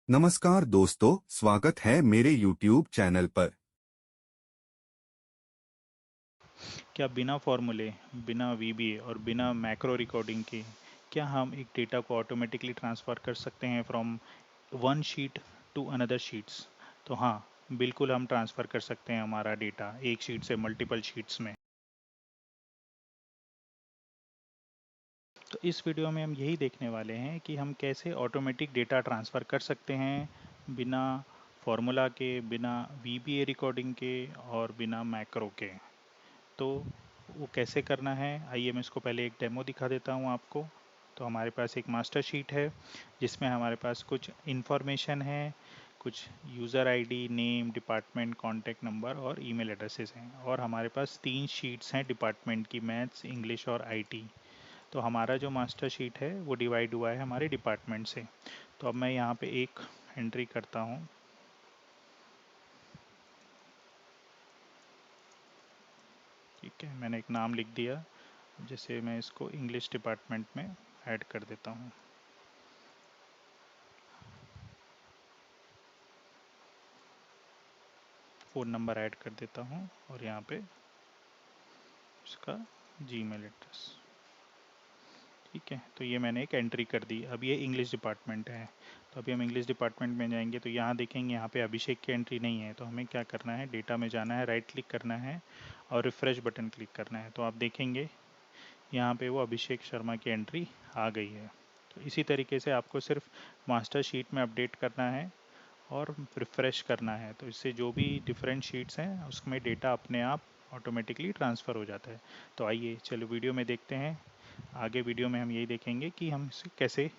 नमस्कार दोस्तों, स्वागत है मेरे YouTube चैनल पर। क्या बिना फॉर्मूले, बिना वीबीए और बिना मैक्रो रिकॉर्डिंग के क्या हम एक डेटा को ऑटोमेटिकली ट्रांसफ़र कर सकते हैं from one sheet to another sheets? तो हाँ, बिल्कुल हम ट्रांसफ़र कर सकते हैं हमारा डेटा एक शीट से मल्टीपल शीट्स में। तो इस वीडियो में हम यही देखने वाले हैं कि हम कैसे ऑटोमेटिक डेटा ट्रांसफ़र कर सकते हैं बिना फॉर्मूला के, बिना वीबीए रिकॉर्डिंग के और बिना मैक्रो के। तो वो कैसे करना है, आइए मैं इसको पहले एक डेमो दिखा देता हूँ आपको। तो हमारे पास एक मास्टर शीट है जिसमें हमारे पास कुछ इन्फॉर्मेशन है, कुछ user ID, name, department, contact number और ईमेल एड्रेसेस हैं। और हमारे पास 3 शीट्स हैं डिपार्टमेंट की, मैथ्स, इंग्लिश और आईटी। तो हमारा जो मास्टर शीट है वो डिवाइड हुआ है हमारे डिपार्टमेंट से। तो अब मैं यहाँ पे एक एंट्री करता हूँ। ठीक है, मैंने एक नाम लिख दिया। जैसे मैं इसको इंग्लिश डिपार्टमेंट में ऐड कर देता हूँ। फ़ोन नंबर ऐड कर देता हूँ और यहाँ पे इसका जीमेल एड्रेस। ठीक है, तो ये मैंने एक एंट्री कर दी। अब ये इंग्लिश डिपार्टमेंट है, तो अभी हम इंग्लिश डिपार्टमेंट में जाएंगे तो यहाँ देखेंगे यहाँ पे अभिषेक की एंट्री नहीं है। तो हमें क्या करना है, डेटा में जाना है, राइट क्लिक करना है और रिफ़्रेश बटन क्लिक करना है। तो आप देखेंगे यहाँ पे वो अभिषेक शर्मा की एंट्री आ गई है। तो इसी तरीके से आपको सिर्फ मास्टर शीट में अपडेट करना है और रिफ़्रेश करना है। तो इससे जो भी डिफरेंट शीट्स हैं उसमें डेटा अपने आप ऑटोमेटिकली ट्रांसफ़र हो जाता है। तो आइए चलो वीडियो में देखते हैं। आगे वीडियो में हम यही देखेंगे कि हम इसे कैसे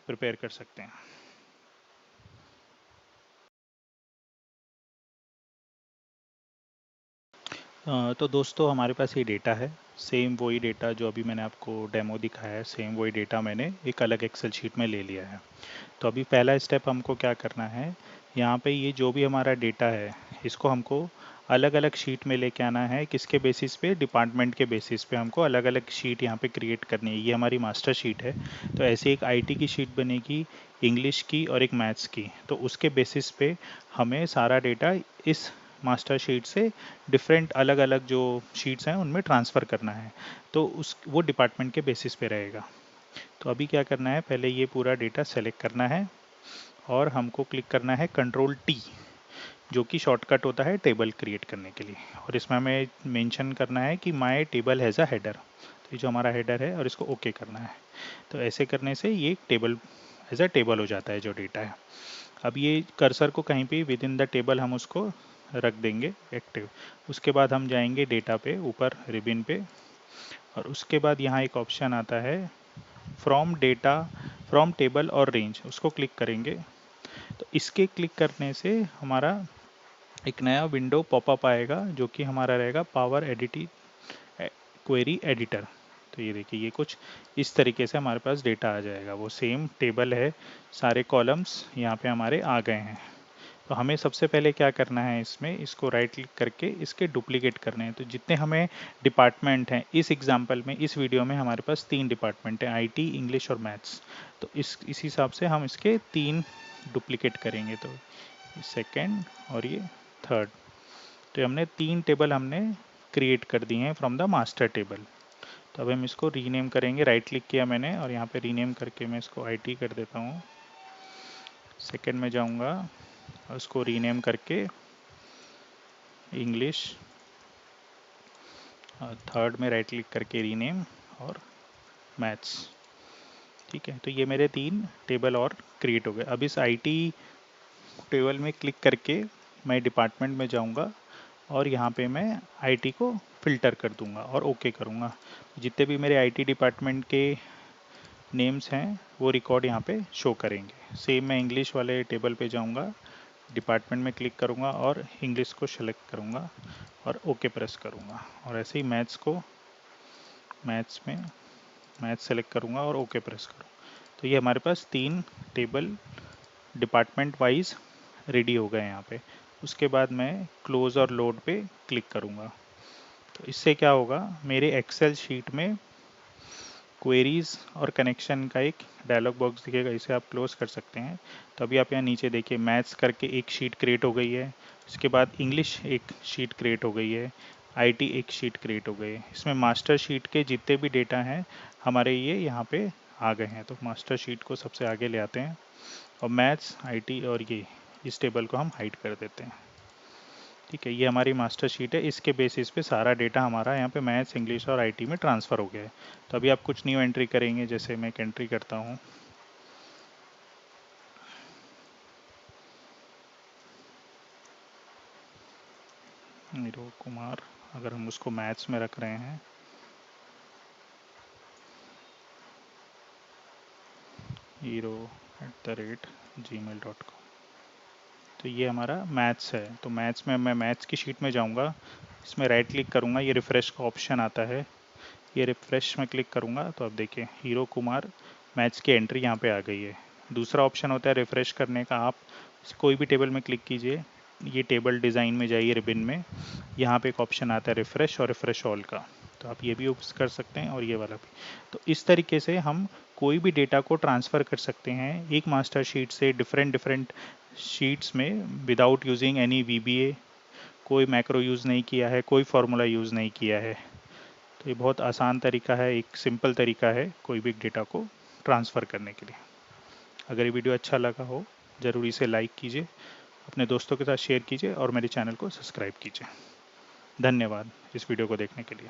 प्रिपेयर कर सकते हैं। तो दोस्तों हमारे पास ये डेटा है, सेम वही डेटा जो अभी मैंने आपको डेमो दिखाया है, सेम वही डेटा मैंने एक अलग एक्सेल शीट में ले लिया है। तो अभी पहला स्टेप हमको क्या करना है, यहाँ पे ये जो भी हमारा डेटा है इसको हमको अलग अलग शीट में लेके आना है। किसके बेसिस पे, डिपार्टमेंट के बेसिस पे हमको अलग अलग शीट यहाँ पे क्रिएट करनी है। ये हमारी मास्टर शीट है, तो ऐसे एक आईटी की शीट बनेगी, इंग्लिश की और एक मैथ्स की। तो उसके बेसिस पे हमें सारा डेटा इस मास्टर शीट से डिफरेंट अलग अलग जो शीट्स हैं उनमें ट्रांसफ़र करना है। तो उस वो डिपार्टमेंट के बेसिस पे रहेगा। तो अभी क्या करना है, पहले ये पूरा डेटा सेलेक्ट करना है और हमको क्लिक करना है कंट्रोल टी, जो कि शॉर्टकट होता है टेबल क्रिएट करने के लिए। और इसमें हमें मेंशन करना है कि my table has a header. तो ये जो हमारा हेडर है और इसको ओके करना है। तो ऐसे करने से ये टेबल एज अ टेबल हो जाता है जो डेटा है। अब ये कर्सर को कहीं भी विद इन द टेबल हम उसको रख देंगे एक्टिव। उसके बाद हम जाएंगे डेटा पे, ऊपर रिबिन पे, और उसके बाद यहाँ एक ऑप्शन आता है फ्रॉम डेटा, फ्रॉम टेबल और रेंज, उसको क्लिक करेंगे। तो इसके क्लिक करने से हमारा एक नया विंडो पॉपअप आएगा जो कि हमारा रहेगा पावर एडिटी क्वेरी एडिटर। तो ये देखिए, ये कुछ इस तरीके से हमारे पास डेटा आ जाएगा। वो सेम टेबल है, सारे कॉलम्स यहाँ पे हमारे आ गए हैं। तो हमें सबसे पहले क्या करना है, इसमें इसको राइट क्लिक करके इसके डुप्लीकेट करने हैं। तो जितने हमें डिपार्टमेंट हैं, इस एग्जांपल में, इस वीडियो में हमारे पास 3 डिपार्टमेंट हैं, आईटी, इंग्लिश और मैथ्स। तो इस हिसाब से हम इसके 3 डुप्लीकेट करेंगे। तो सेकंड और ये थर्ड। तो हमने 3 टेबल हमने क्रिएट कर दिए हैं फ्रॉम द मास्टर टेबल। तो अब हम इसको रीनेम करेंगे। राइट क्लिक किया मैंने और यहाँ पे रीनेम करके मैं इसको आईटी कर देता हूँ। सेकंड में जाऊँगा और उसको रीनेम करके इंग्लिश, थर्ड में राइट क्लिक करके रीनेम और मैथ्स। ठीक है, तो ये मेरे 3 टेबल और क्रिएट हो गए। अब इस आईटी टेबल में क्लिक करके मैं डिपार्टमेंट में जाऊंगा और यहाँ पे मैं आईटी को फ़िल्टर कर दूंगा और ओके करूँगा। जितने भी मेरे आईटी डिपार्टमेंट के नेम्स हैं वो रिकॉर्ड यहाँ पे शो करेंगे। सेम मैं इंग्लिश वाले टेबल पे जाऊँगा, डिपार्टमेंट में क्लिक करूँगा और इंग्लिश को सेलेक्ट करूँगा और ओके प्रेस करूँगा। और ऐसे ही मैथ्स को, मैथ्स में मैथ्स सेलेक्ट करूँगा और ओके प्रेस करूँ। तो ये हमारे पास 3 टेबल डिपार्टमेंट वाइज रेडी हो गए यहाँ पे। उसके बाद मैं क्लोज और लोड पे क्लिक करूँगा। तो इससे क्या होगा, मेरे एक्सेल शीट में क्वेरीज और कनेक्शन का एक डायलॉग बॉक्स दिखेगा, इसे आप क्लोज कर सकते हैं। तो अभी आप यहाँ नीचे देखिए, मैथ्स करके एक शीट क्रिएट हो गई है। इसके बाद इंग्लिश एक शीट क्रिएट हो गई है, आईटी एक शीट क्रिएट हो गई है। इसमें मास्टर शीट के जितने भी डेटा हैं हमारे ये यहाँ पे आ गए हैं। तो मास्टर शीट को सबसे आगे ले आते हैं और मैथ्स, आईटी और ये इस टेबल को हम हाइड कर देते हैं। ठीक है, ये हमारी मास्टर शीट है। इसके बेसिस पे सारा डेटा हमारा यहाँ पे मैथ्स, इंग्लिश और आईटी में ट्रांसफ़र हो गया है। तो अभी आप कुछ न्यू एंट्री करेंगे, जैसे मैं एक एंट्री करता हूँ, हीरो कुमार। अगर हम उसको मैथ्स में रख रहे हैं, hero@gmail.com। तो ये हमारा मैथ्स है। तो मैथ्स में मैं मैथ्स की शीट में जाऊँगा, इसमें राइट क्लिक करूँगा, ये रिफ़्रेश का ऑप्शन आता है, ये रिफ़्रेश में क्लिक करूँगा तो अब देखिए हीरो कुमार मैथ्स की एंट्री यहाँ पे आ गई है। दूसरा ऑप्शन होता है रिफ़्रेश करने का, आप कोई भी टेबल में क्लिक कीजिए, ये टेबल डिज़ाइन में जाइए, रिबिन में, यहाँ पे एक ऑप्शन आता है रिफ़्रेश और रिफ़्रेश ऑल का, तो आप ये भी यूज़ कर सकते हैं और ये वाला भी। तो इस तरीके से हम कोई भी डेटा को ट्रांसफ़र कर सकते हैं एक मास्टर शीट से डिफरेंट शीट्स में विदाउट यूजिंग एनी VBA। कोई मैक्रो यूज़ नहीं किया है, कोई फार्मूला यूज़ नहीं किया है। तो ये बहुत आसान तरीका है, एक सिंपल तरीका है कोई भी डेटा को ट्रांसफ़र करने के लिए। अगर ये वीडियो अच्छा लगा हो, ज़रूर इसे लाइक कीजिए, अपने दोस्तों के साथ शेयर कीजिए और मेरे चैनल को सब्सक्राइब कीजिए। धन्यवाद इस वीडियो को देखने के लिए।